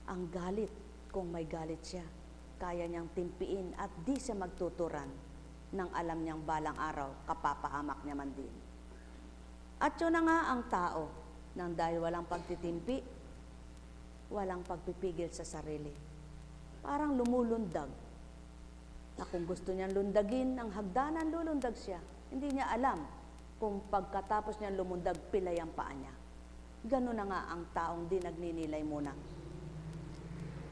ang galit, kung may galit siya, kaya niyang timpiin at di siya magtuturan nang alam niyang balang araw, kapapahamak niya man din. At yun na nga ang tao, nang dahil walang pagtitimpi, walang pagpipigil sa sarili. Parang lumulundag, na kung gusto niyang lundagin ng hagdanan, lulundag siya. Hindi niya alam kung pagkatapos niyang lumundag, pilay ang paa niya. Ganun na nga ang taong di nagninilay muna.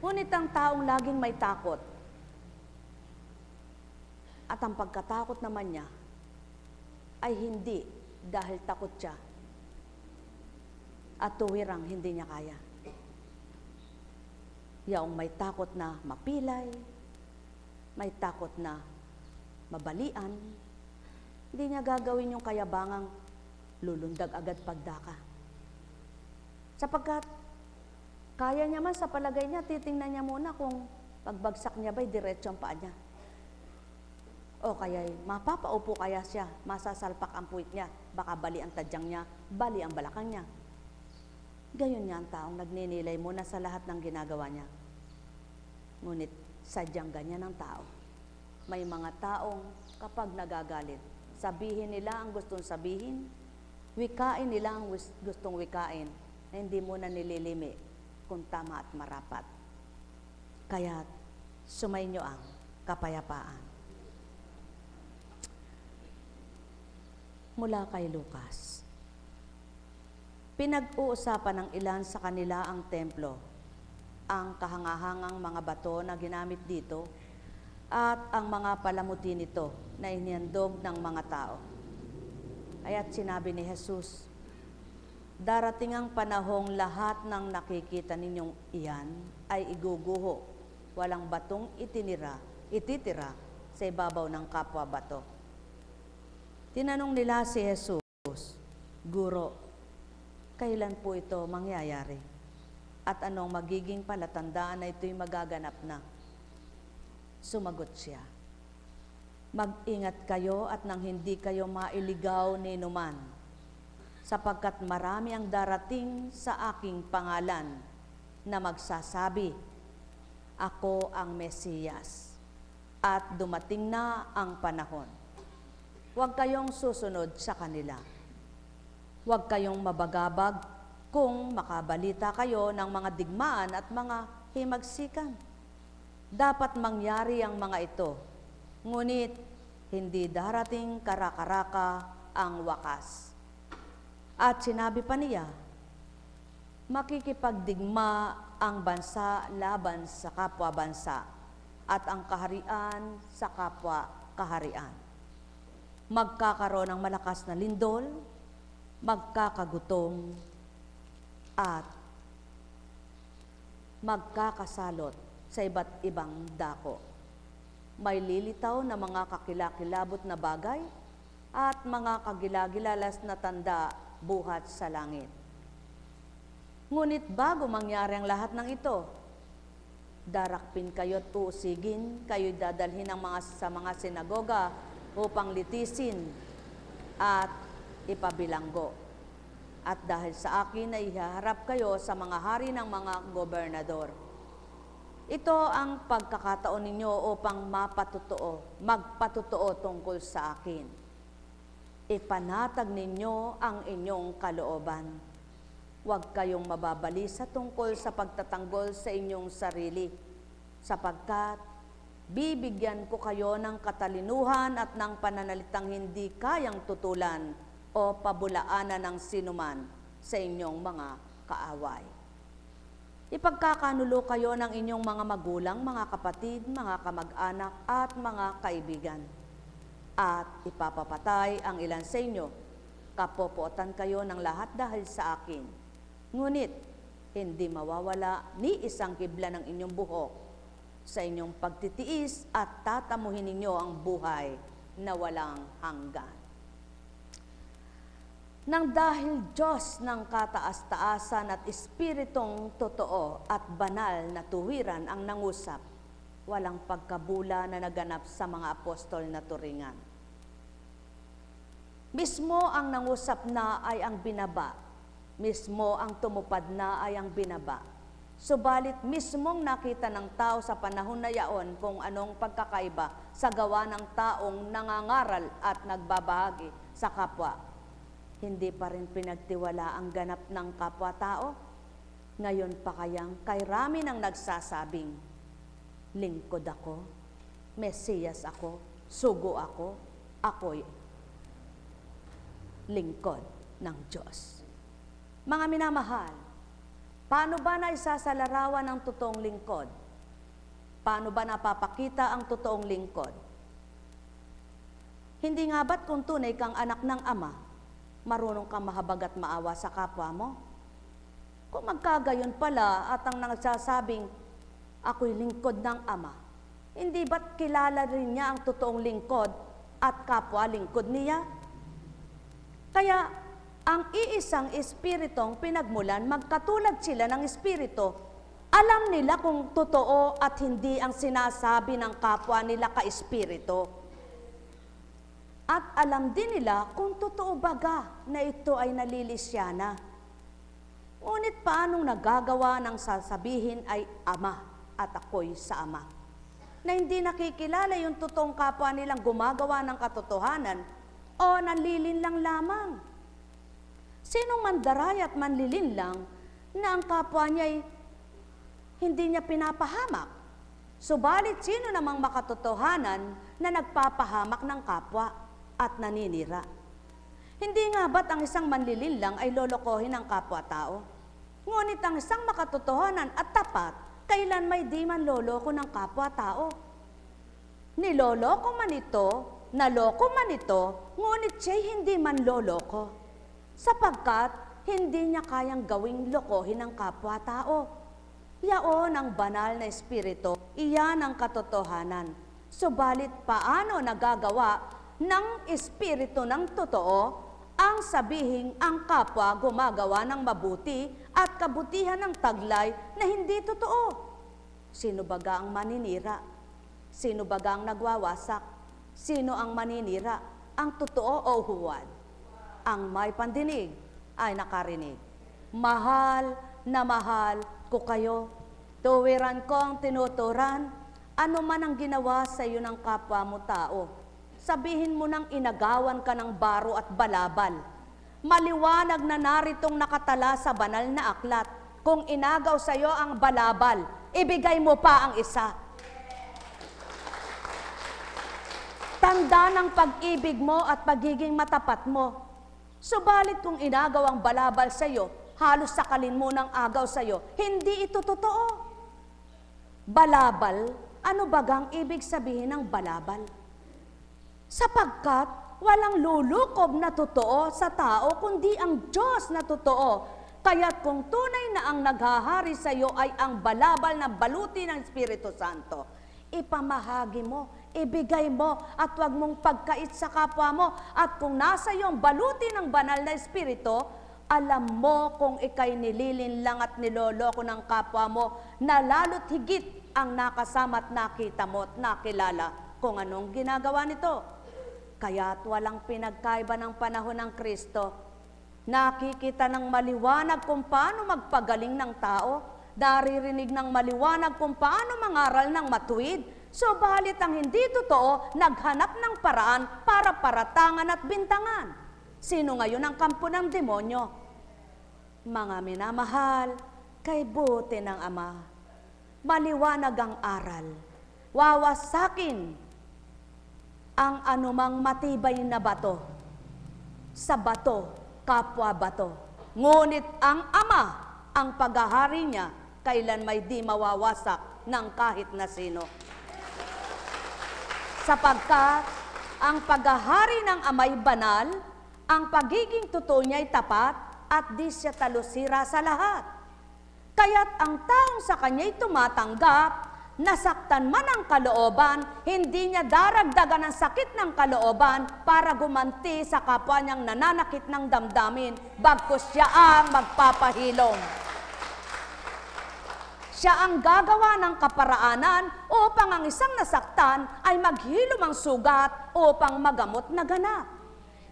Ngunit ang taong laging may takot, at ang pagkatakot naman niya ay hindi dahil takot siya at tuwirang hindi niya kaya. Yaong may takot na mapilay, may takot na mabalian, hindi niya gagawin yung kayabangang lulundag agad pagdaka. Sapagkat kaya niya man sa palagay niya, titingnan niya muna kung pagbagsak niya ba'y diretso ang paa niya. O kaya mapapaupo kaya siya, masasalpak ang puwit niya, baka bali ang tadyang niya, bali ang balakang niya. Gayon niya ang taong nagninilay muna sa lahat ng ginagawa niya. Ngunit sadyang ganyan ang tao. May mga taong kapag nagagalit, sabihin nila ang gustong sabihin, wikain nila ang gustong wikain, na hindi muna nililimi kung tama at marapat. Kaya sumainyo ang kapayapaan. Mula kay Lucas. Pinag-uusapan ng ilan sa kanila ang templo, ang kahangahangang mga bato na ginamit dito, at ang mga palamuti nito na inihandog ng mga tao. Kaya't sinabi ni Jesus, darating ang panahong lahat ng nakikita ninyong iyan ay iguguho, walang batong ititira sa ibabaw ng kapwa bato. Tinanong nila si Jesus, Guro, kailan po ito mangyayari? At anong magiging palatandaan na ito'y magaganap na? Sumagot siya, mag-ingat kayo at nang hindi kayo mailigaw ni numan, sapagkat marami ang darating sa aking pangalan na magsasabi, ako ang Mesiyas, at dumating na ang panahon. Huwag kayong susunod sa kanila. Huwag kayong mabagabag kung makabalita kayo ng mga digmaan at mga himagsikan. Dapat mangyari ang mga ito, ngunit hindi darating karakaraka ang wakas. At sinabi pa niya, makikipagdigma ang bansa laban sa kapwa bansa at ang kaharian sa kapwa kaharian. Magkakaroon ng malakas na lindol, magkakagutom, at magkakasalot sa iba't ibang dako. May lilitaw na mga kakilakilabot na bagay at mga kagilagilalas na tanda buhat sa langit. Ngunit bago mangyari ang lahat ng ito, darakpin kayo at uusigin, kayo'y dadalhin sa mga sinagoga upang litisin at ipabilanggo. At dahil sa akin ay ihaharap kayo sa mga hari ng mga gobernador. Ito ang pagkakataon ninyo upang magpatotoo tungkol sa akin. Ipanatag ninyo ang inyong kalooban. Huwag kayong mababalisa tungkol sa pagtatanggol sa inyong sarili, sapagkat bibigyan ko kayo ng katalinuhan at ng pananalitang hindi kayang tutulan o pabulaanan ng sinuman sa inyong mga kaaway. Ipagkakanulo kayo ng inyong mga magulang, mga kapatid, mga kamag-anak at mga kaibigan. At ipapapatay ang ilan sa inyo. Kapopotan kayo ng lahat dahil sa akin. Ngunit hindi mawawala ni isang kibla ng inyong buhok sa inyong pagtitiis at tatamuhin ninyo ang buhay na walang hanggan. Nang dahil Diyos ng kataas-taasan at espiritong totoo at banal na tuwiran ang nangusap, walang pagkabula na naganap sa mga apostol na turingan. Mismo ang nangusap na ay ang binaba, mismo ang tumupad na ay ang binaba. Subalit mismong nakita ng tao sa panahon na yaon kung anong pagkakaiba sa gawa ng taong nangangaral at nagbabahagi sa kapwa. Hindi pa rin pinagtiwala ang ganap ng kapwa-tao. Ngayon pa kayang kay rami nang nagsasabing, lingkod ako, Mesiyas ako, sugo ako, ako'y lingkod ng Diyos. Mga minamahal, paano ba na isasalarawan ang totoong lingkod? Paano ba napapakita ang totoong lingkod? Hindi nga ba't kung tunay kang anak ng Ama, marunong kang mahabag at maawa sa kapwa mo? Kung magkagayon pala at ang nagsasabing, ako'y lingkod ng Ama, hindi ba't kilala rin niya ang totoong lingkod at kapwa lingkod niya? Kaya, ang iisang espiritong pinagmulan, magkatulad sila ng espirito, alam nila kung totoo at hindi ang sinasabi ng kapwa nila ka-espirito. At alam din nila kung totoo baga na ito ay nalilisyana. Ngunit paanong nagagawa ng sasabihin ay Ama at ako'y sa Ama? Na hindi nakikilala yung totoong kapwa nilang gumagawa ng katotohanan o nanlilinlang lamang. Sinong mandaray at manlilinlang na ang kapwa niya ay hindi niya pinapahamak? Subalit sino namang makatotohanan na nagpapahamak ng kapwa at naninira? Hindi nga ba't ang isang manlilinlang ay lolokohin ng kapwa-tao? Ngunit ang isang makatotohanan at tapat, kailan may di man loloko ng kapwa-tao? Niloloko man ito, naloko man ito, ngunit siya'y hindi man loloko, sapagkat hindi niya kayang gawing lokohin ng kapwa-tao. Yaon ang banal na espiritu, iyan ang katotohanan. Subalit paano nagagawa ng espiritu ng totoo ang sabihing ang kapwa gumagawa ng mabuti at kabutihan ng taglay na hindi totoo? Sino baga ang maninira? Sino baga ang nagwawasak? Sino ang maninira? Ang totoo o huwad? Ang may pandinig ay nakarinig. Mahal na mahal ko kayo. Tuwiran ko ang tinuturan. Ano man ang ginawa sa iyo ng kapwa mo tao, sabihin mo nang inagawan ka ng baro at balabal. Maliwanag na naritong nakatala sa banal na aklat. Kung inagaw sa iyo ang balabal, ibigay mo pa ang isa. Tanda ng pag-ibig mo at pagiging matapat mo. Subalit kung inagaw ang balabal sa iyo, halos sakalin mo ng agaw sa iyo, hindi ito totoo. Balabal, ano bagang ibig sabihin ng balabal? Sapagkat walang lulukob na totoo sa tao, kundi ang Diyos na totoo. Kaya't kung tunay na ang naghahari sa iyo ay ang balabal na baluti ng Espiritu Santo, ipamahagi mo, ibigay mo, at huwag mong pagkait sa kapwa mo. At kung nasa iyo ang baluti ng banal na Espiritu, alam mo kung ikay nililinlang at niloloko ng kapwa mo, na lalo't higit ang nakasama at nakita mo at nakilala kung anong ginagawa nito. Kaya't walang pinagkaiba ng panahon ng Kristo. Nakikita ng maliwanag kung paano magpagaling ng tao, naririnig ng maliwanag kung paano mangaral ng matuwid, subalit ang hindi totoo, naghanap ng paraan para paratangan at bintangan. Sino ngayon ang kampo ng demonyo? Mga minamahal, kay buti ng Ama, maliwanag ang aral, wawasakin ang anumang matibay na bato. Sa bato, kapwa bato. Ngunit ang Ama, ang paghahari niya, kailan may di mawawasak ng kahit na sino. Sapagkat ang paghahari ng Ama'y banal, ang pagiging totoo niya'y tapat, at di siya talusira sa lahat. Kaya't ang taong sa kanya'y tumatanggap, nasaktan man ang kalooban, hindi niya daragdagan ang sakit ng kalooban para gumanti sa kapwa niyang nananakit ng damdamin, bagkus siya ang magpapahilom. Siya ang gagawa ng kaparaanan upang ang isang nasaktan ay maghilom ang sugat upang magamot na ganap.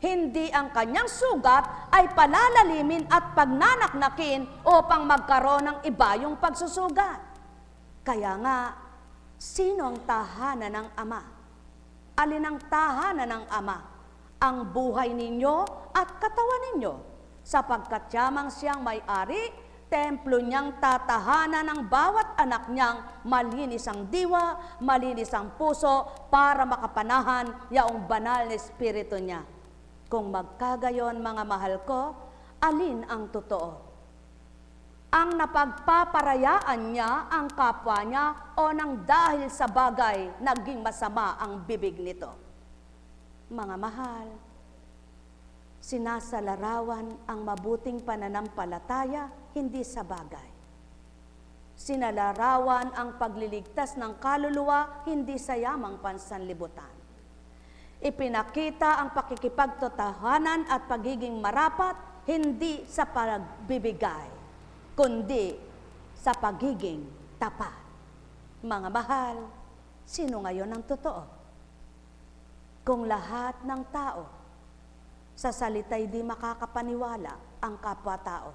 hindi ang kanyang sugat ay palalalimin at pagnanaknakin upang magkaroon ng iba yung pagsusugat. Kaya nga, sino ang tahanan ng Ama? Alin ang tahanan ng Ama? Ang buhay ninyo at katawan ninyo, sapagkat yamang siyang may-ari, templo niyang tatahanan ng bawat anak niyang malinis ang diwa, malinis ang puso, para makapanahan yaong banal na espiritu niya. Kung magkagayon, mga mahal ko, alin ang totoo? Ang napagpaparayaan niya ang kapwa niya o nang dahil sa bagay naging masama ang bibig nito? Mga mahal, sinasalarawan ang mabuting pananampalataya hindi sa bagay. Sinalarawan ang pagliligtas ng kaluluwa hindi sa yamang pansanlibutan. Ipinakita ang pakikipagtotohanan at pagiging marapat hindi sa pagbibigay, kundi sa pagiging tapat. Mga mahal, sino ngayon ang totoo? Kung lahat ng tao sa salita'y di makakapaniwala ang kapwa-tao,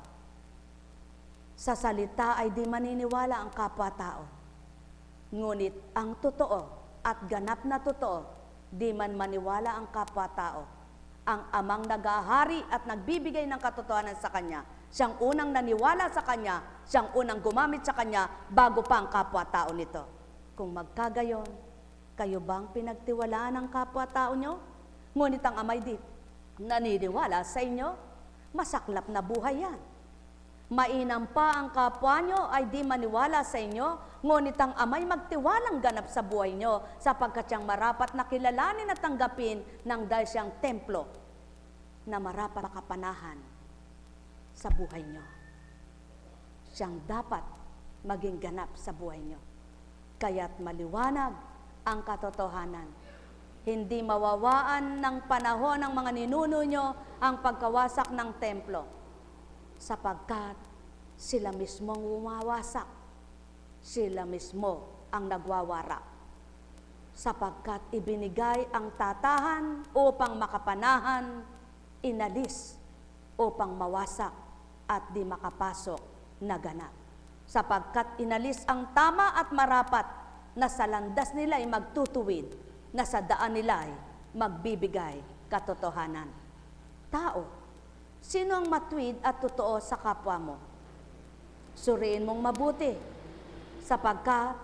sa salita ay di maniniwala ang kapwa-tao, ngunit ang totoo at ganap na totoo, di man maniwala ang kapwa-tao. Ang Amang nag-ahari at nagbibigay ng katotohanan sa Kanya, siyang unang naniwala sa Kanya, siyang unang gumamit sa Kanya bago pa ang kapwa-tao nito. Kung magkagayon, kayo bang pinagtiwalaan ng kapwa-tao nyo? Ngunit ang Amay di naniniwala sa inyo? Masaklap na buhay yan. Mainam pa ang kapwa nyo ay di maniwala sa inyo, ngunit ang Amay magtiwalang ganap sa buhay nyo, sapagkat siyang marapat na kilalanin at tanggapin ng dahil siyang templo na marapat makapanahan sa buhay nyo. Siyang dapat maging ganap sa buhay nyo. Kaya't maliwanag ang katotohanan. Hindi mawawaan ng panahon ng mga ninuno nyo ang pagkawasak ng templo, sapagkat sila mismo ang umawasak, sila mismo ang nagwawara, sapagkat ibinigay ang tatahan upang makapanahan, inalis upang mawasak at di makapasok na ganap, sapagkat inalis ang tama at marapat na sa landas nila ay magtutuwid, na sa daan nila ay magbibigay katotohanan. Tao, sino ang matuwid at totoo sa kapwa mo? Suriin mong mabuti, sapagkat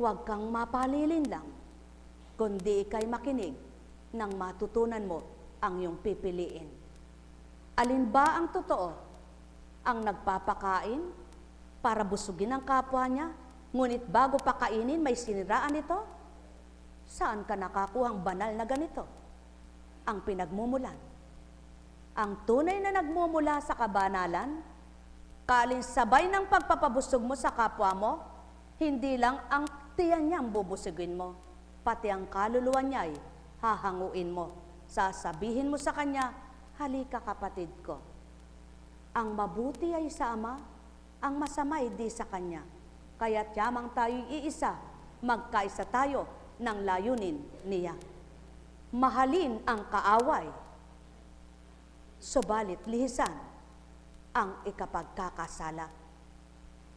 huwag kang mapalilin lang, kundi ika'y makinig nang matutunan mo ang iyong pipiliin. Alin ba ang totoo? Ang nagpapakain para busugin ang kapwa niya, ngunit bago pakainin may siniraan ito? Saan ka nakakuhang banal na ganito? Ang pinagmumulan. Ang tunay na nagmumula sa kabanalan, kalinsabay ng pagpapabusog mo sa kapwa mo, hindi lang ang tiyan niyang bubusugin mo, pati ang kaluluwa niya ay hahanguin mo. Sasabihin mo sa kanya, halika kapatid ko. Ang mabuti ay sa Ama, ang masama ay di sa Kanya. Kaya't yamang tayo'y iisa, magkaisa tayo ng layunin niya. Mahalin ang kaaway, subalit lihisan ang ikapagkakasala.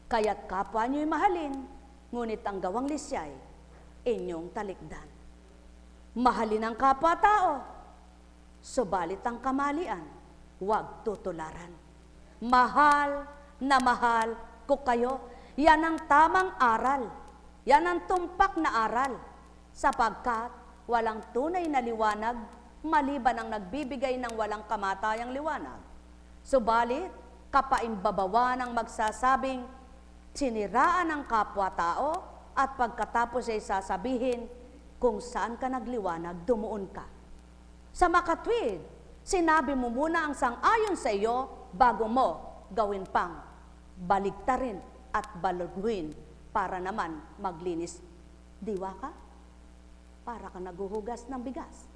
Kaya't kapwa niyo'y mahalin, ngunit ang gawang lisyay, inyong talikdan. Mahalin ang kapwa-tao, subalit ang kamalian, huwag tutularan. Mahal na mahal ko kayo, yan ang tamang aral, yan ang tumpak na aral, sapagkat walang tunay na liwanag, maliban ang nagbibigay ng walang kamatayang liwanag. Subalit, kapaimbabawan ang magsasabing, siniraan ang kapwa-tao, at pagkatapos ay sasabihin, kung saan ka nagliwanag, dumuon ka. Sa makatwid, sinabi mo muna ang sang-ayon sa iyo, bago mo gawin pang baligtarin at baluguin para naman maglinis. Diwa ka? Para ka naghuhugas ng bigas.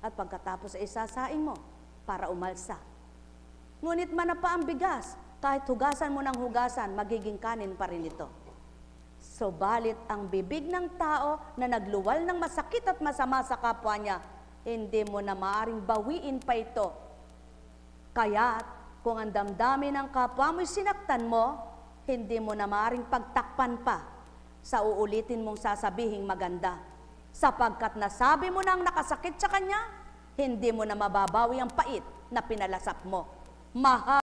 At pagkatapos ay sasaing mo para umalsa. Ngunit manapa ang bigas, kahit hugasan mo ng hugasan, magiging kanin pa rin ito. Subalit ang bibig ng tao na nagluwal ng masakit at masama sa kapwa niya, hindi mo na maaring bawiin pa ito. Kaya't kung ang damdamin ng kapwa mo'y sinaktan mo, hindi mo na maaring pagtakpan pa sa uulitin mong sasabihing maganda. Sapagkat nasabi mo nang nakasakit sa kanya, hindi mo na mababawi ang pait na pinalasap mo. Mahal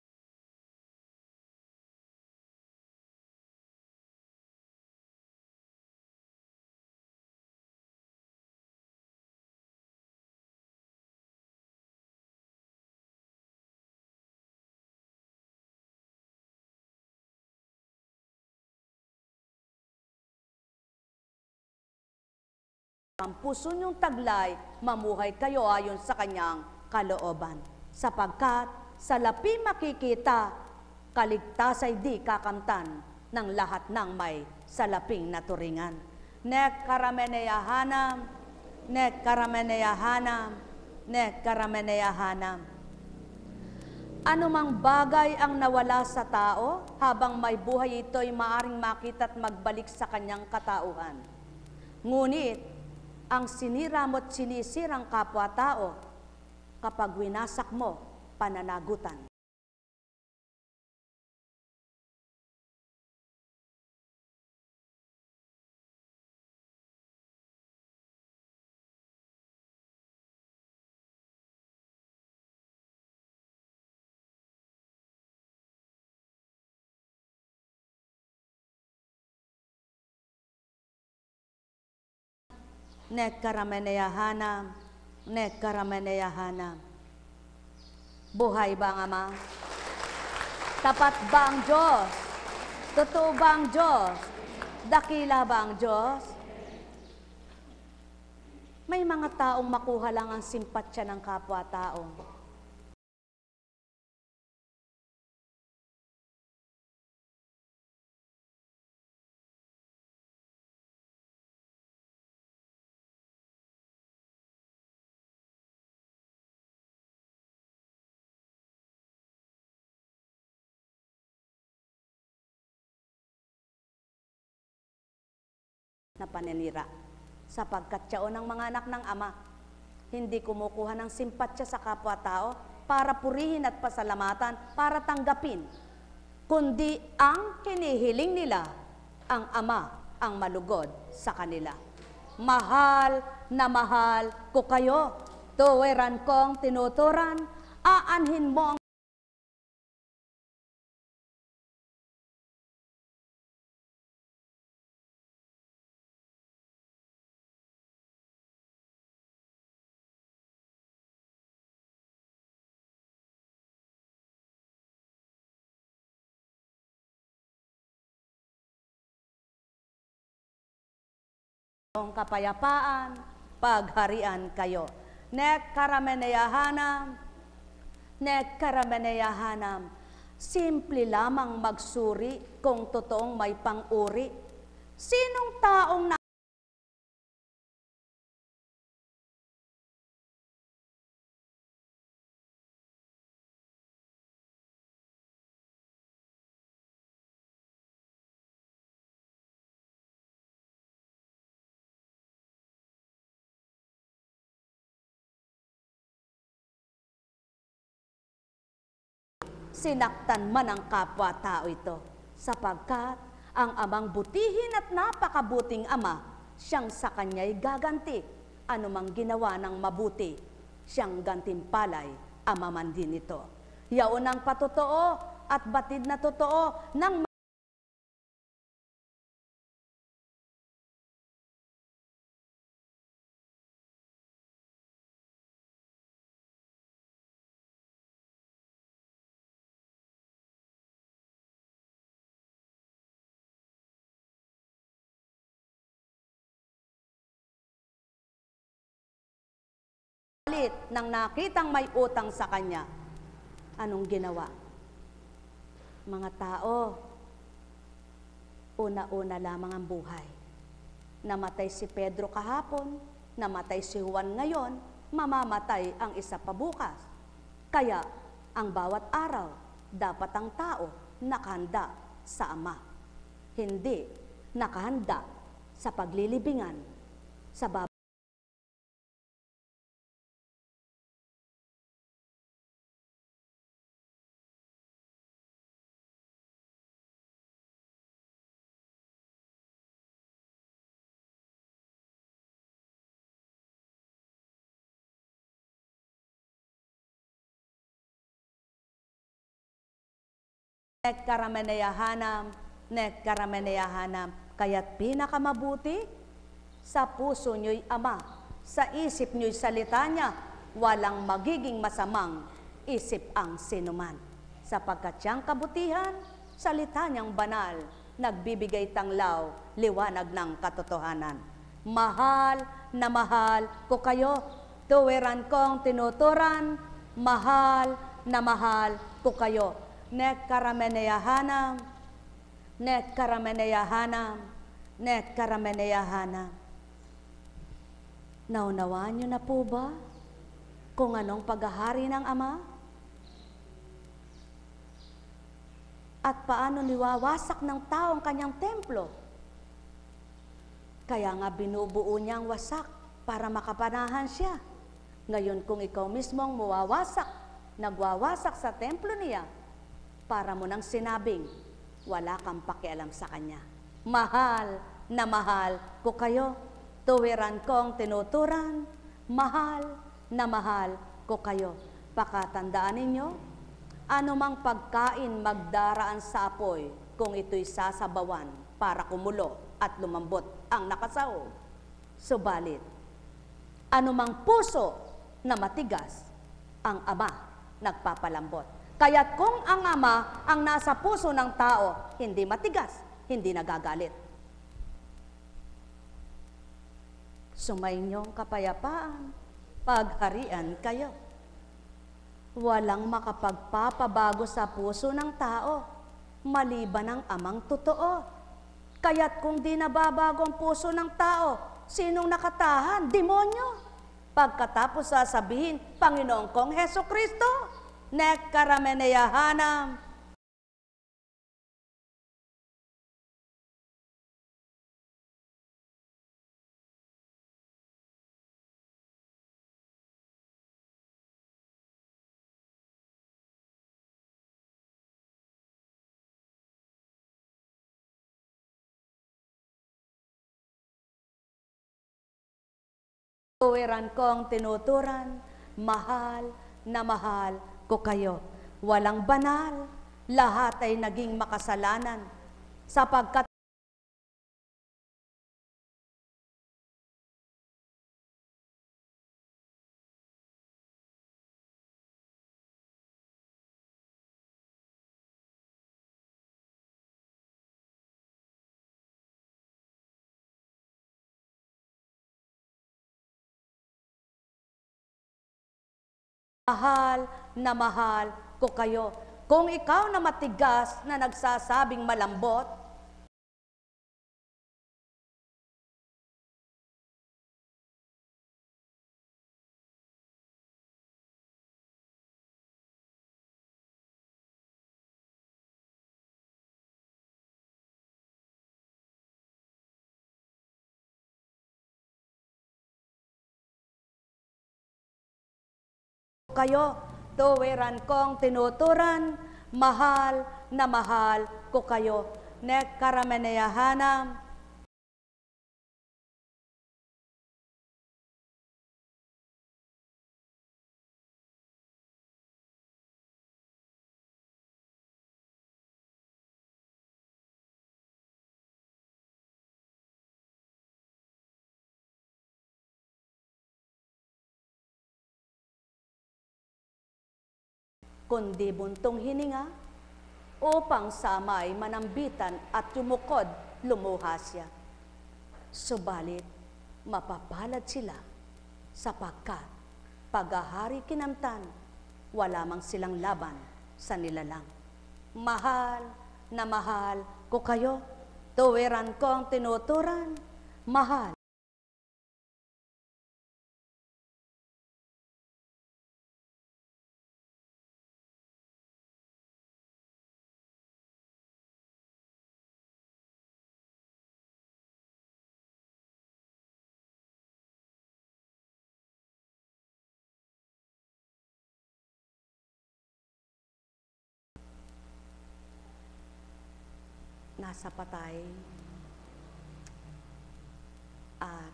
ang puso niyong taglay, mamuhay kayo ayon sa kanyang kalooban. Sapagkat sa lapi makikita, kaligtas ay di kakamtan ng lahat ng may salaping naturingan. Nek karameneyahanam, nek karameneyahanam, nek karameneyahanam. Anumang bagay ang nawala sa tao, habang may buhay ito'y maaring makita at magbalik sa kanyang katauhan. Ngunit, ang sinira mo't sinisirang kapwa-tao, kapag winasak mo, pananagutan. Nek karameneyahanam, nek karameneyahanam. Buhay ba ang Ama? Tapat ba ang Diyos? Totoo ba ang Diyos? Dakila ba ang Diyos? May mga taong makuha lang ang simpatsya ng kapwa-tao. Na paninira, sapagkat siya ng mga anak ng Ama, hindi kumukuha ng simpatsya sa kapwa-tao para purihin at pasalamatan, para tanggapin, kundi ang kinihiling nila, ang Ama ang malugod sa kanila. Mahal na mahal ko kayo, tuwiran kong tinuturan, aanhin mo ang kapayapaan, pagharian kayo. Nek karameneyahanam, nek karameneyahanam. Simple lamang magsuri kung totoong may pang-uri. Sinong taong na sinaktan man ang kapwa-tao ito, sapagkat ang Amang butihin at napakabuting Ama, siyang sa kanya'y gaganti. Anumang ginawa ng mabuti, siyang gantimpalay, Ama man din ito. Yaon ang patotoo at batid na totoo ng nang nakitang may utang sa kanya. Anong ginawa? Mga tao, una-una lamang ang buhay. Namatay si Pedro kahapon, namatay si Juan ngayon, mamamatay ang isa pa bukas. Kaya, ang bawat araw, dapat ang tao nakahanda sa Ama. Hindi nakahanda sa paglilibingan, sa Nekkarameneyahanam, kaya't pinakamabuti, sa puso nyo'y Ama, sa isip nyo'y salita niya, walang magiging masamang isip ang sinuman. Sapagkat siyang kabutihan, salita niyang banal, nagbibigay tanglaw, liwanag ng katotohanan. Mahal na mahal ko kayo, tuwiran kong tinuturan, mahal na mahal ko kayo. Nekkarameneyahanam, nekkarameneyahanam, nekkarameneyahanam. Naunawaan niyo na po ba kung anong paghahari ng Ama? At paano niwawasak ng tao ang kanyang templo? Kaya nga binubuo niyang wasak para makapanahan siya. Ngayon kung ikaw mismong mawawasak, nagwawasak sa templo niya, para mo nang sinabing, wala kang pakialam sa kanya. Mahal na mahal ko kayo, tuwiran kong tinuturan, mahal na mahal ko kayo. Pakatandaan ninyo, anumang pagkain magdaraan sa apoy kung ito'y sasabawan para kumulo at lumambot ang nakasahog. Subalit, anumang puso na matigas, ang Ama nagpapalambot. Kaya't kung ang Ama ang nasa puso ng tao, hindi matigas, hindi nagagalit. Sumainyong kapayapaan, pagharian kayo. Walang makapagpapabago sa puso ng tao, maliban ang Amang totoo. Kaya't kung di nababago ang puso ng tao, sinong nakatahan? Demonyo. Pagkatapos sasabihin, Panginoon kong Hesukristo, nekkarameneyahanam, tuwiran kong tinuturan, mahal na mahal ko kayo. Walang banal, lahat ay naging makasalanan, sapagkat mahal na mahal ko kayo. Kung ikaw na matigas na nagsasabing malambot, kayo, tuwiran kong tinuturan, mahal na mahal ko kayo. Nekkarameneyahanam, kundi buntong hininga, upang sa Ama'y manambitan at yumukod, lumuha siya. Subalit, mapapalad sila, sapagkat paghahari kinamtan, wala mang silang laban sa nilalang. Mahal na mahal ko kayo, tuwiran kong tinuturan, mahal. Nasa patay at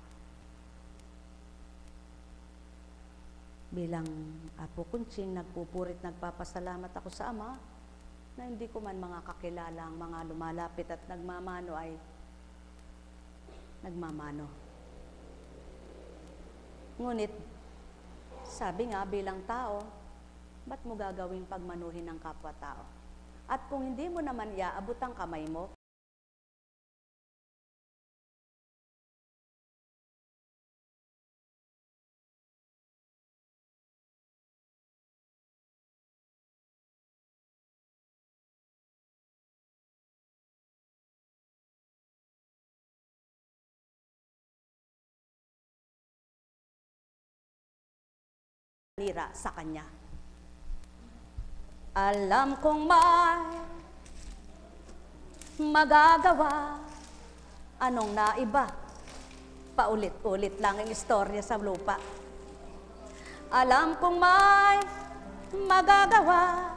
bilang Apo Kunching, nagpupurit, nagpapasalamat ako sa Ama na hindi ko man mga kakilala ang mga lumalapit at nagmamano ay nagmamano. Ngunit, sabi nga bilang tao, ba't mo gagawing pagmanuhin ng kapwa-tao? At kung hindi mo naman iaabot ang kamay mo, nira sa kanya. Alam kong may magagawa, anong naiba? Paulit-ulit lang ang istorya sa lupa. Alam kong may magagawa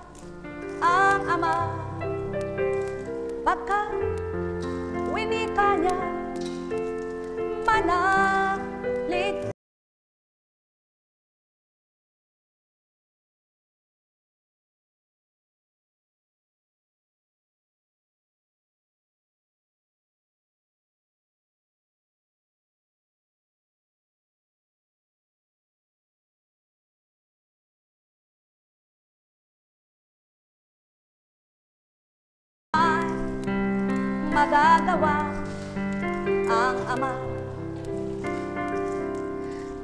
ang Ama, pagka winika niya manalig. Magagawa ang Ama.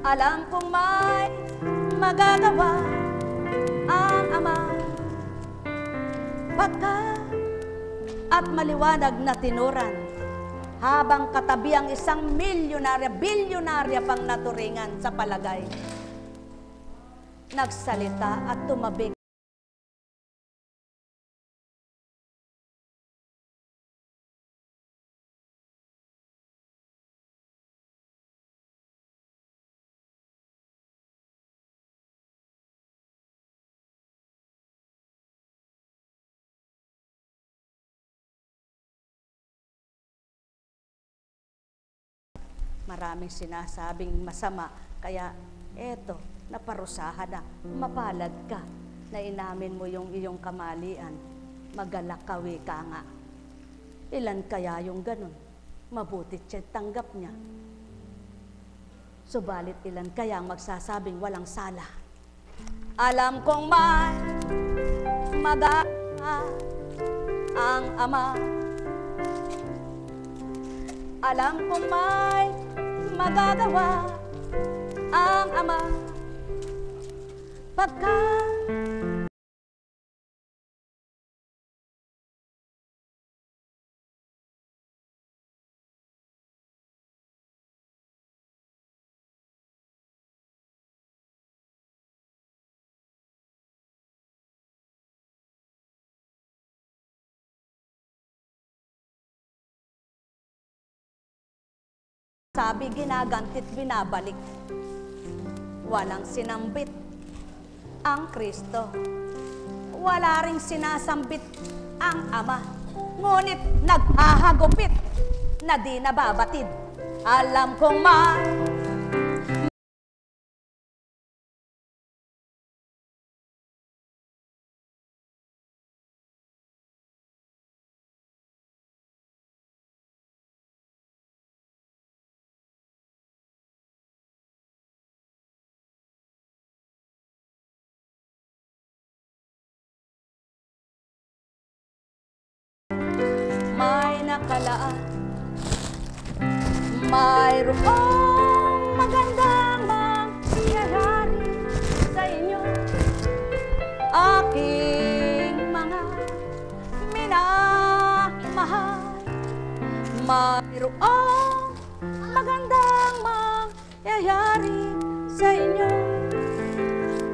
Alam kong may magagawa ang Ama, pagka at maliwanag na tinuran, habang katabi ang isang bilyonarya pang naturingan sa palagay, nagsalita at tumabig. Maraming sinasabing masama, kaya eto, naparusahan na, mapalad ka na inamin mo yung iyong kamalian, magalakawi ka nga. Ilan kaya yung ganun? Mabutit siya, tanggap niya. Subalit ilan kaya ang magsasabing walang sala? Alam kong may magagawa ang Ama. Alam kong may magagawa ang Ama, pagka sabi, ginagantit, binabalik. Walang sinambit ang Kristo. Wala ring sinasambit ang Ama. Ngunit naghahagupit na di nababatid. Alam kong may nakalaan, mayroong magandang mangyayari sa inyo, aking mga minamahal. Mayroong magandang mangyayari sa inyo,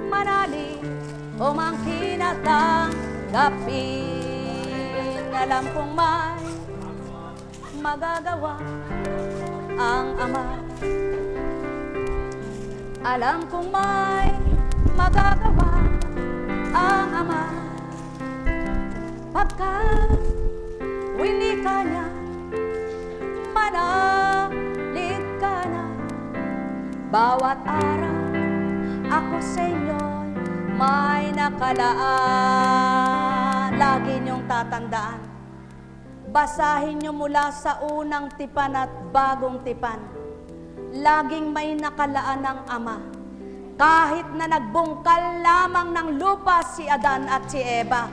manali o mangkin at tanggapin. Alam kong may magagawa ang Ama. Alam kong may magagawa ang Ama, pagka winika niya manalig ka na. Bawat araw ako sa inyo'y may nakalaan. lagi niyong tatandaan. Basahin niyo mula sa unang tipan at bagong tipan. Laging may nakalaan ng Ama. Kahit na nagbungkal lamang ng lupa si Adan at si Eva,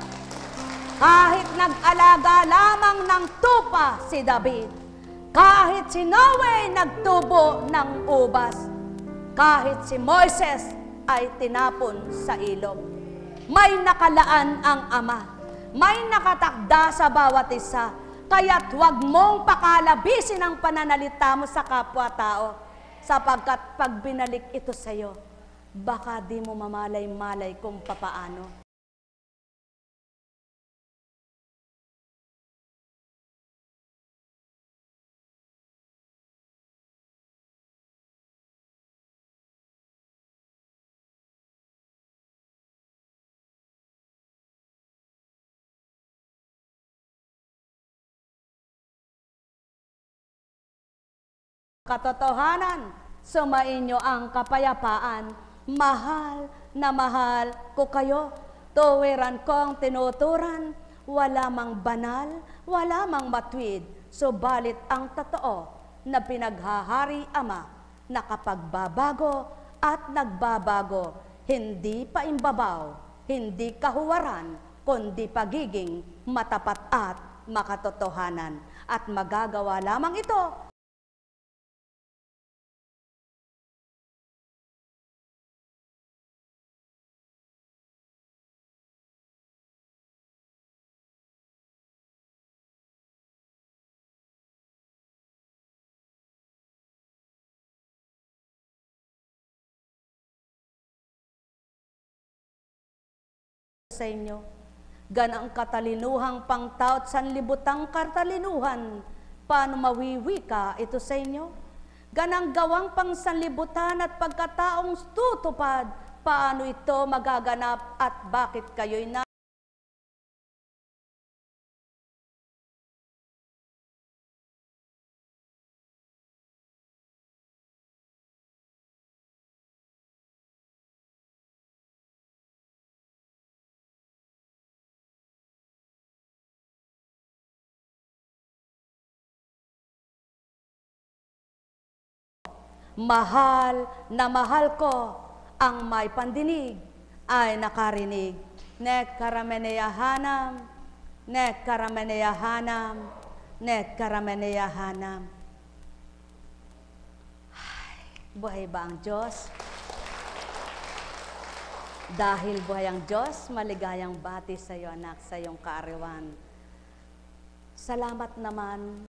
kahit nag-alaga lamang ng tupa si David, kahit si Noe nagtubo ng ubas, kahit si Moises ay tinapon sa ilog, may nakalaan ang Ama. May nakatakda sa bawat isa. Kaya't huwag mong pakalabisin ang pananalita mo sa kapwa-tao, sapagkat pag binalik ito sa iyo, baka di mo mamalay-malay kung papaano. Katotohanan, sumainyo ang kapayapaan. Mahal na mahal ko kayo. Tuwiran kong tinuturan. Wala mang banal, wala mang matwid. Subalit ang totoo na pinaghahari Ama, nakapagbabago at nagbabago. Hindi paimbabaw, hindi kahuwaran, kundi pagiging matapat at makatotohanan. At magagawa lamang ito sa inyo. Ganang katalinuhang pangtaot sanlibutang katalinuhan, paano mawiwika ito sa inyo? Ganang gawang pang sanlibutan at pagkataong tutupad, paano ito magaganap at bakit kayo'y na mahal na mahal ko, ang may pandinig ay nakarinig. Nek karameneyahanam, nek karameneyahanam, nek karameneyahanam. Buhay ba ang Diyos? Dahil buhay ang Diyos, maligayang bati sa iyo, anak, sa iyong kaarawan. Salamat naman.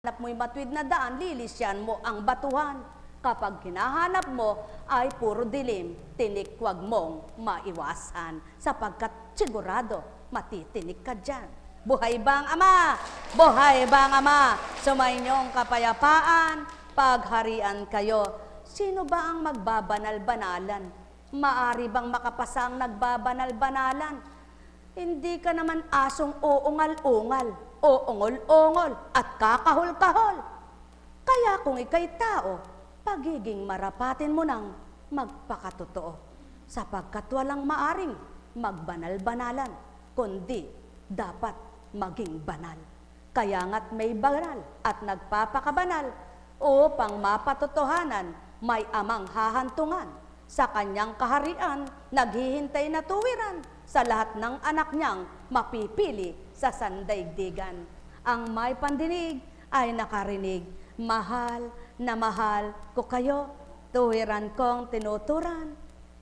Hanap mo'y matwid na daan, lilisyan mo ang batuhan. Kapag hinahanap mo ay puro dilim, tinik wag mong maiwasan, sapagkat sigurado matitinik ka dyan. Buhay ba ang Ama? Buhay ba ang Ama? Sumayinyong kapayapaan, pagharian kayo. Sino ba ang magbabanal-banalan? Maari bang makapasang nagbabanal-banalan? Hindi ka naman asong uungal-ungal, o ungol-ungol at kakahol-kahol. Kaya kung ika'y tao, pagiging marapatin mo nang magpakatotoo, sapagkat walang maaring magbanal-banalan, kundi dapat maging banal. Kaya nga't may banal at nagpapakabanal upang mapatotohanan may Amang hahantungan. Sa kanyang kaharian, naghihintay na tuwiran sa lahat ng anak niyang mapipili sa sandaigdigan. Ang may pandinig ay nakarinig. Mahal na mahal ko kayo, tuwiran kong tinuturan.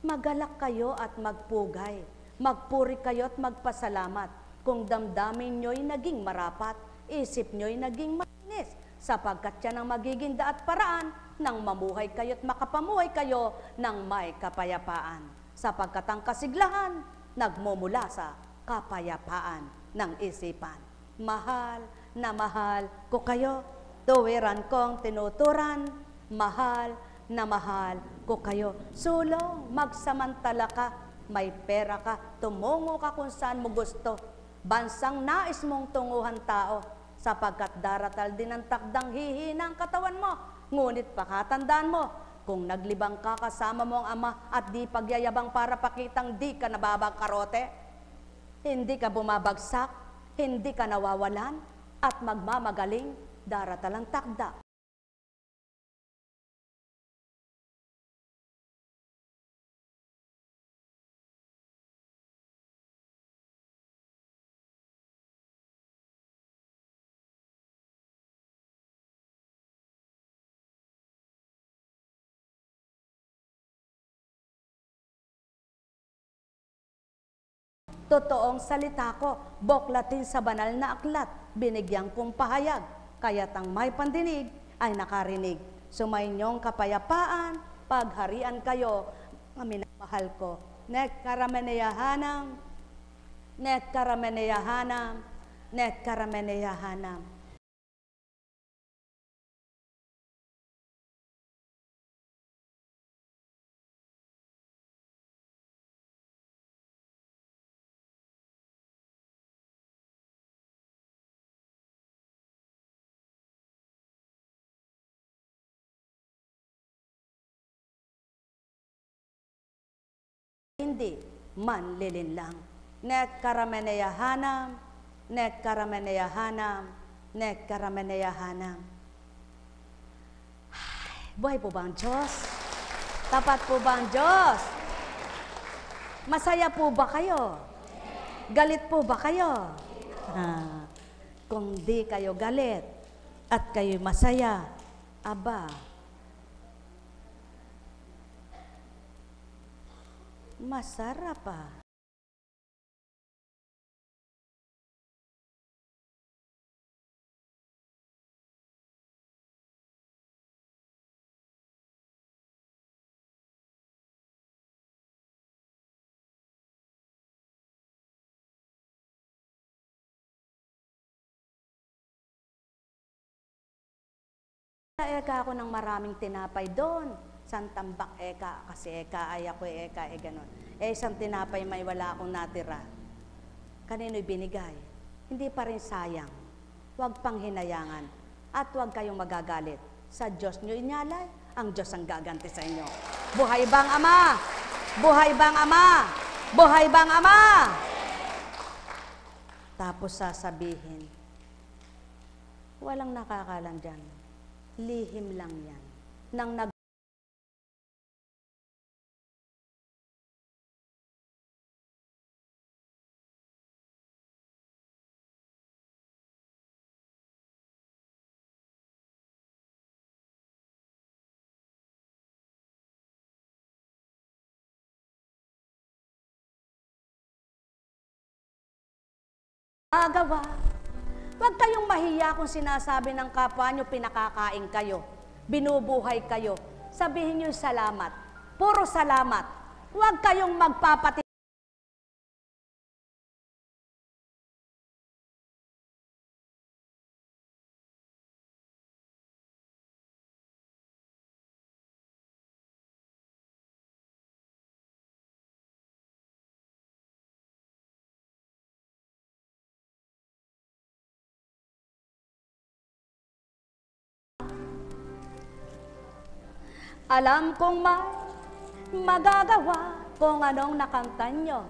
Magalak kayo at magpugay, magpuri kayo at magpasalamat. Kung damdamin nyo'y naging marapat, isip nyo'y naging malinis, sapagkat yan ang magiging daat paraan nang mamuhay kayo at makapamuhay kayo ng may kapayapaan. Sapagkat ang kasiglahan nagmumula sa kapayapaan ng isipan. Mahal na mahal ko kayo, tuwiran kong tinuturan. Mahal na mahal ko kayo. Sulong, magsamantala ka, may pera ka, tumungo ka kung saan mo gusto. Bansang nais mong tunguhan tao, sapagkat daratal din ang takdang hihina ang katawan mo. Ngunit pakatandaan mo, kung naglibang ka kasama mo ang ama at di pagyayabang para pakitang di ka nababangkarote, hindi ka bumabagsak, hindi ka nawawalan, at magmamagaling, daratal ang takda. Totoong salita ko, boklatin sa banal na aklat, binigyan kong pahayag, kaya't ang may pandinig ay nakarinig. Sumainyong kapayapaan, pagharian kayo, mga minamahal ko. Nek karameneyahanam, nek karameneyahanam, nek karameneyahanam. Hindi manlilinlang. Nek karameneyahanam, nek karameneyahanam, nek karameneyahanam. Buhay po ba ang Diyos? Tapat po ba ang Diyos? Masaya po ba kayo? Galit po ba kayo? Kung di kayo galit at kayo masaya, aba, masarap pa. Eka ako ng maraming tinapay doon. Santambak eka, kasi eka ay ako eka, ganon. Isang tinapay may wala akong natira. Kanino'y binigay? Hindi pa rin sayang. Huwag pang hinayangan. At huwag kayong magagalit. Sa Diyos nyo inyalay, ang Diyos ang gaganti sa inyo. Buhay bang Ama? Buhay bang Ama? Buhay bang Ama? Tapos sasabihin, walang nakakalam dyan. Lihim lang yan. Nang agawa. Huwag kayong mahiya kung sinasabi ng kapwa nyo, pinakakain kayo, binubuhay kayo. Sabihin nyo salamat. Puro salamat. Huwag kayong magpapati. Alam kong may magagawa kung anong nakamtan nyo.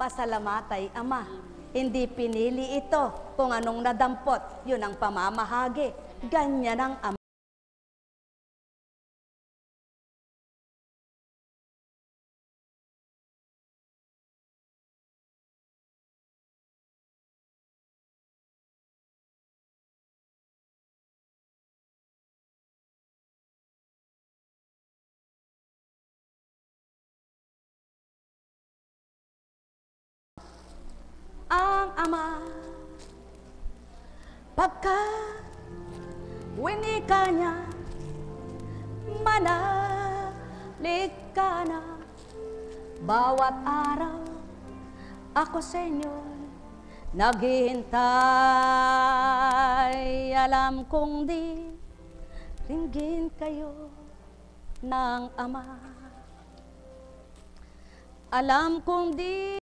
Pasalamatay Ama. Hindi pinili ito kung anong nadampot. Yun ang pamamahagi. Ganyan ang Ama. Ang Ama, pagka winika niya, manalik ka na. Bawat araw, ako sa inyo naghihintay. Alam kong di ringgin kayo. ng Ama. Alam kong di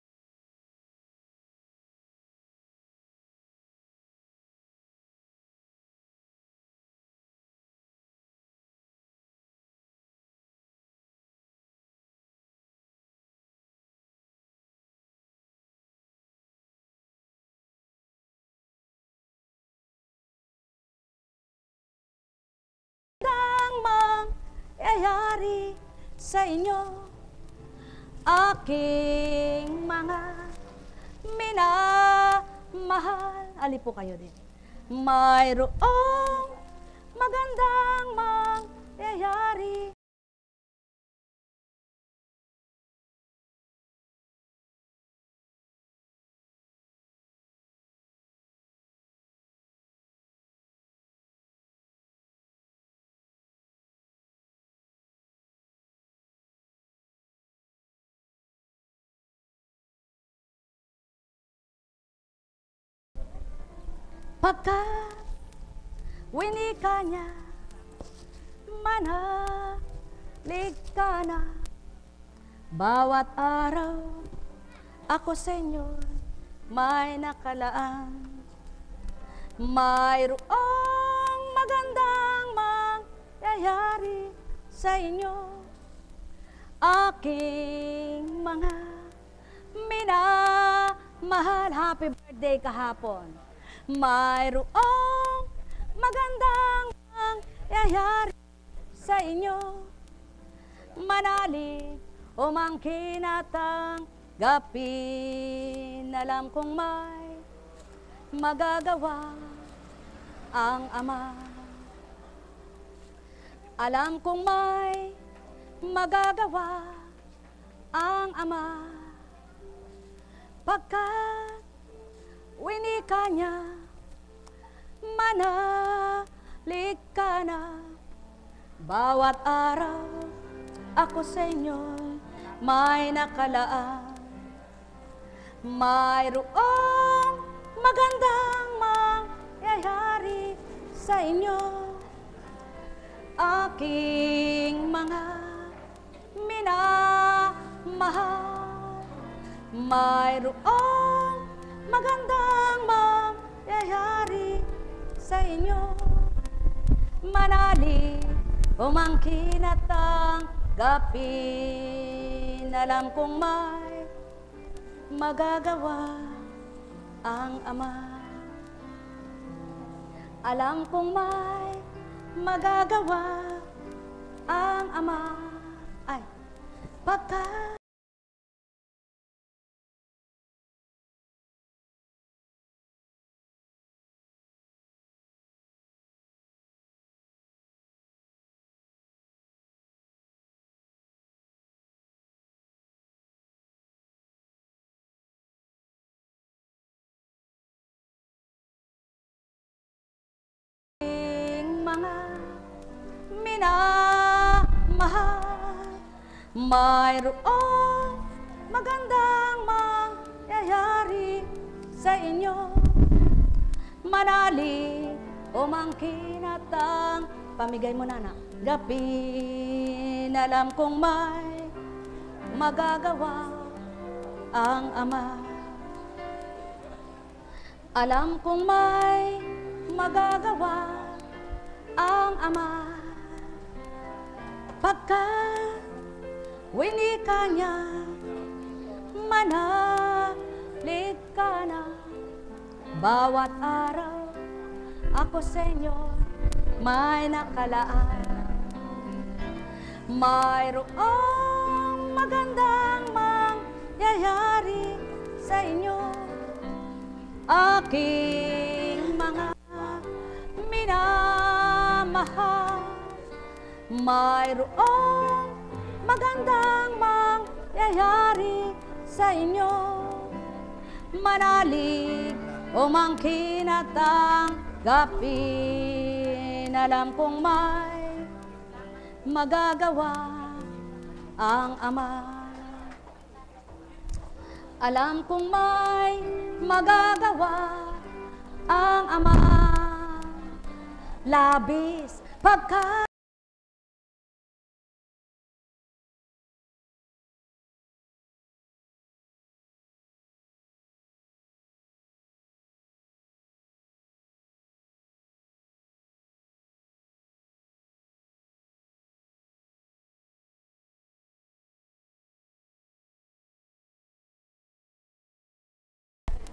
mangyayari sa inyo, aking mga minamahal. Ali po kayo din. Mayroong magandang mangyayari. Pagkat winika niya, manalig ka na. Bawat araw ako sa inyo may nakalaan. Mayroong magandang mangyayari sa inyo, aking mga minamahal. Happy birthday kahapon. Mayroong magandang mangyayari sa inyo, manalig o mangkin at tanggapin. Alam kong may magagawa ang Ama. Alam kong may magagawa ang Ama. Pagkat winika niya, manalig ka na. Bawat araw ako sa inyo may nakalaan. Mayroong magandang mangyayari sa inyo, aking mga minamahal. Mayroong magandang mangyayari sa inyo, manalig o mangkin at tanggapin. Alam kong may magagawa ang Ama. Alam kong may magagawa ang Ama. Ay, pagkat minamahal, mayroong magandang mangyayari sa inyo, manalig o mangkin at pamigay mo na gapin. Alam kong may magagawa ang Ama. Alam kong may magagawa ang Ama. Pagkat winika niya, manalig ka na. Bawat araw ako sa inyo may nakalaan. Mayroong magandang mangyayari sa inyo, aking mga minamahal. Mayroong magandang mangyayari sa inyo, manalig o mangkin at tanggapin. Alam kong may magagawa ang Ama. Alam kong may magagawa ang Ama. Labis pagkat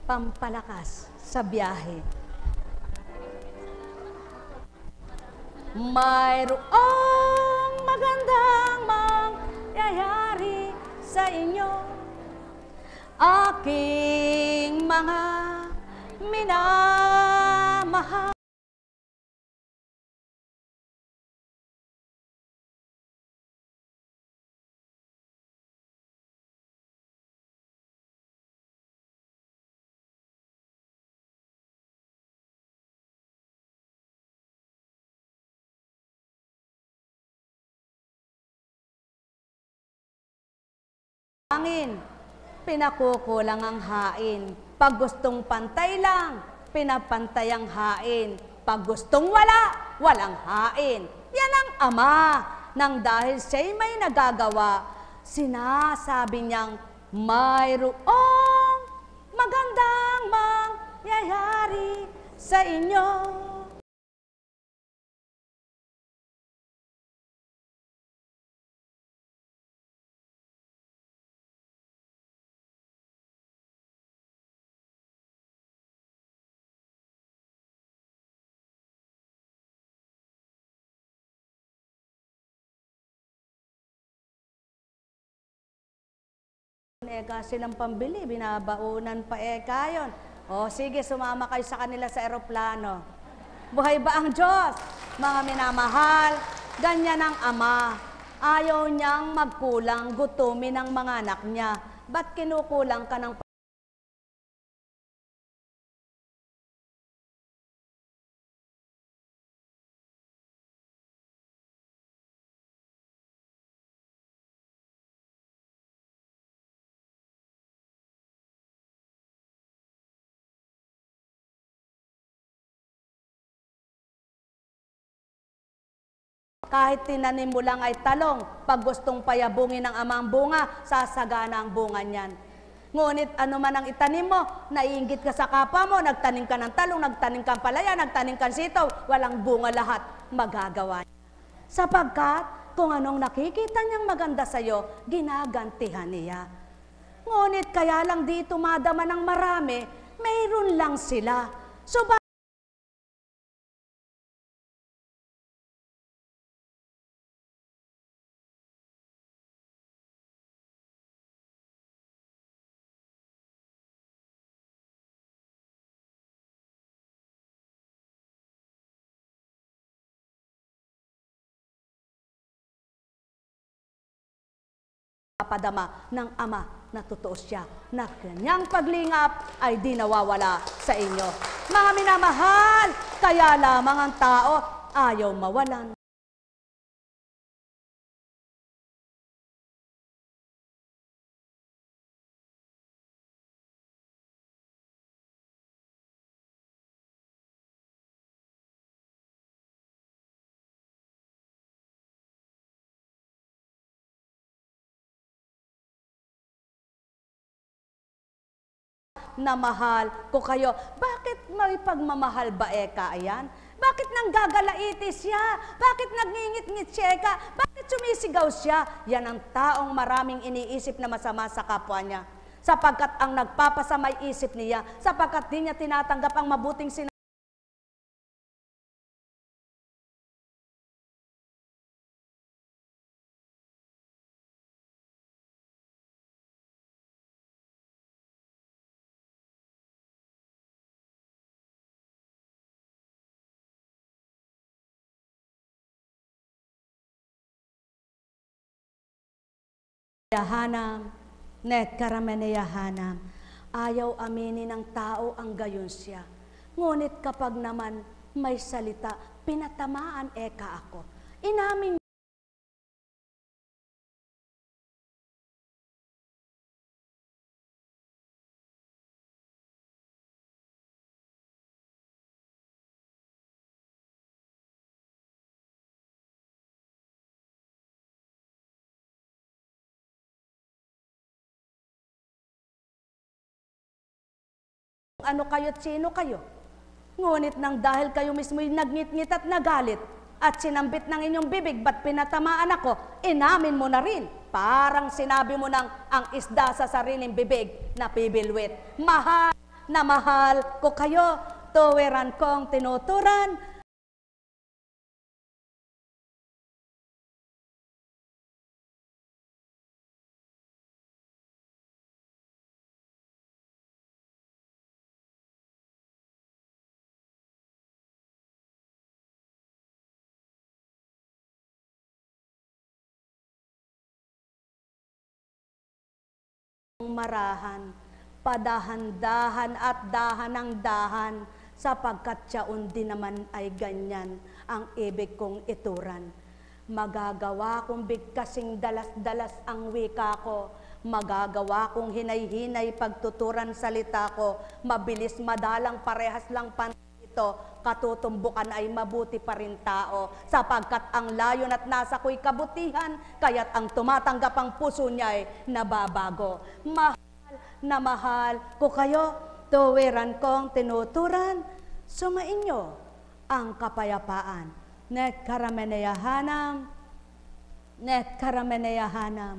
pampalakas sa biyahe. Mayroong magandang mangyayari sa inyo, aking mga minamahal. Angin, pinakukulang ang hain. Pag gustong pantay lang, pinapantay ang hain. Pag gustong wala, walang hain. Yan ang Ama. Nang dahil siya'y may nagagawa, sinasabi niyang mayroong magandang mangyayari sa inyo. Eka silang pambili, binabaunan pa eka yun. O sige, sumama kayo sa kanila sa eroplano. Buhay ba ang Diyos? Mga minamahal, ganyan ang Ama. Ayaw niyang magkulang, gutumin ang mga anak niya. Ba't kinukulang ka ng kahit tinanim mo lang ay talong, pag gustong payabungin ng Amang bunga, sasagana ang bunga niyan. Ngunit ano man ang itanim mo, naiinggit ka sa kapwa mo, nagtanim ka ng talong, nagtanim ka ng palaya, nagtanim ka ng sitaw, walang bunga lahat, magagawa niya. Sapagkat kung anong nakikita niyang maganda sa'yo, ginagantihan niya. Ngunit kaya lang dito madama ng marami, mayroon lang sila. So, papadama ng Ama na totoo siya, na kanyang paglingap ay di nawawala sa inyo. Mga minamahal, kaya lamang ang tao ayaw mawalan. Na mahal ko kayo. Bakit may pagmamahal ba eka ayan? Bakit nanggagalaitis siya? Bakit nagngingit-ngit siya eka? Bakit sumisigaw siya? Yan ang taong maraming iniisip na masama sa kapwa niya. Sapagkat ang nagpapasamay isip niya, sapagkat di niya tinatanggap ang mabuting sinabi. Yahanam, net karameneyahanam, ayaw aminin ng tao ang gayon siya. Ngunit kapag naman may salita, pinatamaan eka ako. Inamin ano kayo't sino kayo. Ngunit nang dahil kayo mismo'y nagngit-ngit at nagalit at sinambit ng inyong bibig, ba't pinatamaan ako, inamin mo na rin. Parang sinabi mo nang ang isda sa sariling bibig na pibilwit. Mahal, na mahal ko kayo. Tuwiran kong tinuturan, marahan, padahan-dahan at dahan ng dahan, sapagkat siyaon din naman ay ganyan ang ibig kong ituran. Magagawa kong bigkasing dalas-dalas ang wika ko, magagawa kong hinay-hinay pagtuturan salita ko, mabilis madalang parehas lang ito, katutumbukan ay mabuti pa rin tao, sapagkat ang layon at nasa ko'y kabutihan, kaya't ang tumatanggap ang puso niya ay nababago. Mahal na mahal ko kayo, tuwiran kong tinuturan, sumainyo ang kapayapaan. Nekkarameneyahanam, nekkarameneyahanam,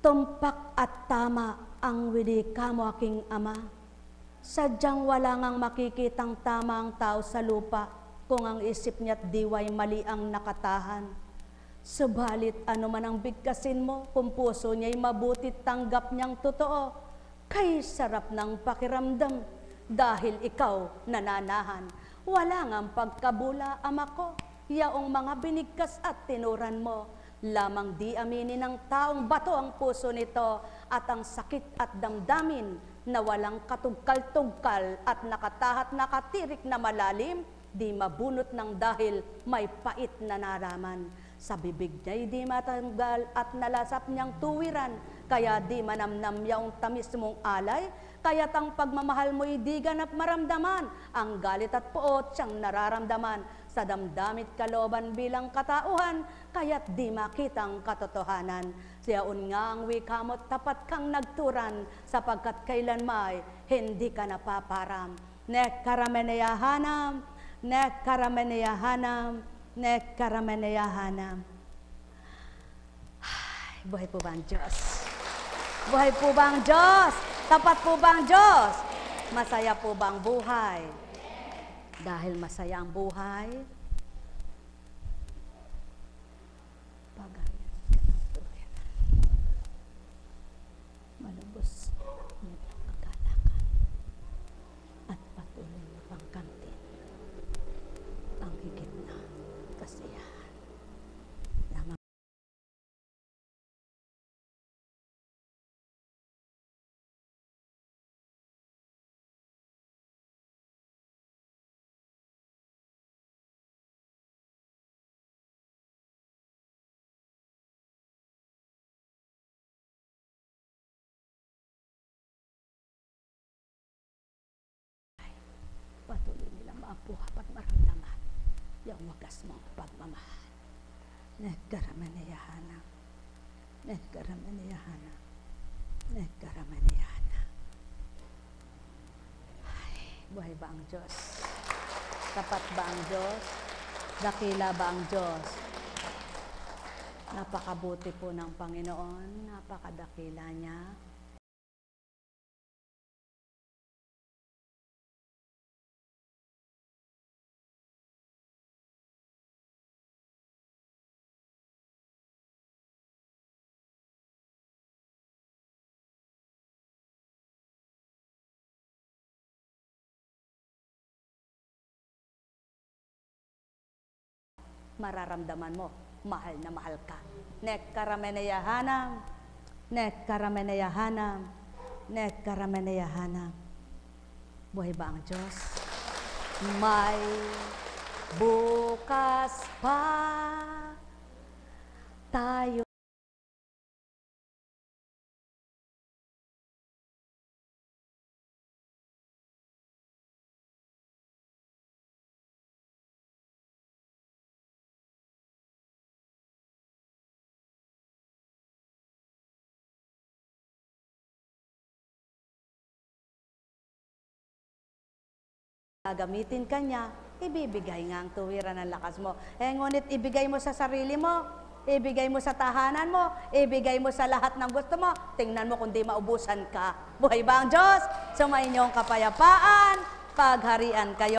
tumpak at tama ang widika mo aking ama. Sadyang wala ngang makikitang tama ang tao sa lupa kung ang isip niya't diwa'y mali ang nakatahan. Subalit ano man ang bigkasin mo, kung puso niya'y mabuti tanggap niyang totoo, kay sarap ng pakiramdam dahil ikaw nananahan. Wala ngang pagkabula, ama ko, yaong mga binigkas at tinuran mo. Lamang di aminin ng taong bato ang puso nito at ang sakit at damdamin na walang katugkal-tugkal at nakatahat nakatirik na malalim, di mabunot ng dahil may pait na naraman. Sa bibig niya'y di matanggal at nalasap niyang tuwiran, kaya di manamnam yaong tamis mong alay, kaya't ang pagmamahal mo'y di ganap maramdaman, ang galit at puot siyang nararamdaman, sa damdamit kalooban bilang katauhan, kaya't di makitang katotohanan. Siyaon nga ang wika mo't tapat kang nagturan, sapagkat kailanmay hindi ka napaparam. Nekkarameneyahanam, nekkarameneyahanam, nekkarameneyahanam. Buhay po ba ang Diyos? Buhay po ba ang Diyos? Tapat po ba ang Diyos? Masaya po ba ang buhay? Dahil masaya ang buhay, pagayan ka ng tuwira. Malubos mo ang kagalakan at patuloy mo pang kamtin ang higit na kasiyahan. Patuloy nilang maapuha at maramdaman yung wagas mong pagmamahal. Nekkarameneyahanam, nekkarameneyahanam, nekkarameneyahanam. Buhay ba ang Diyos? Tapat ba ang Diyos? Dakila ba ang Diyos? Napakabuti po ng Panginoon, napakadakila niya. Mararamdaman mo, mahal na mahal ka. Nekkarameneyahanam, nekkarameneyahanam, nekkarameneyahanam. Buhay ba ang Diyos? May bukas pa tayo. Gagamitin ka niya, ibibigay nga ang tuwiran ng lakas mo. Ngunit ibigay mo sa sarili mo, ibigay mo sa tahanan mo, ibigay mo sa lahat ng gusto mo. Tingnan mo kung di maubusan ka. Buhay ba ang Diyos? Sumayin niyo ang kapayapaan, pagharian kayo.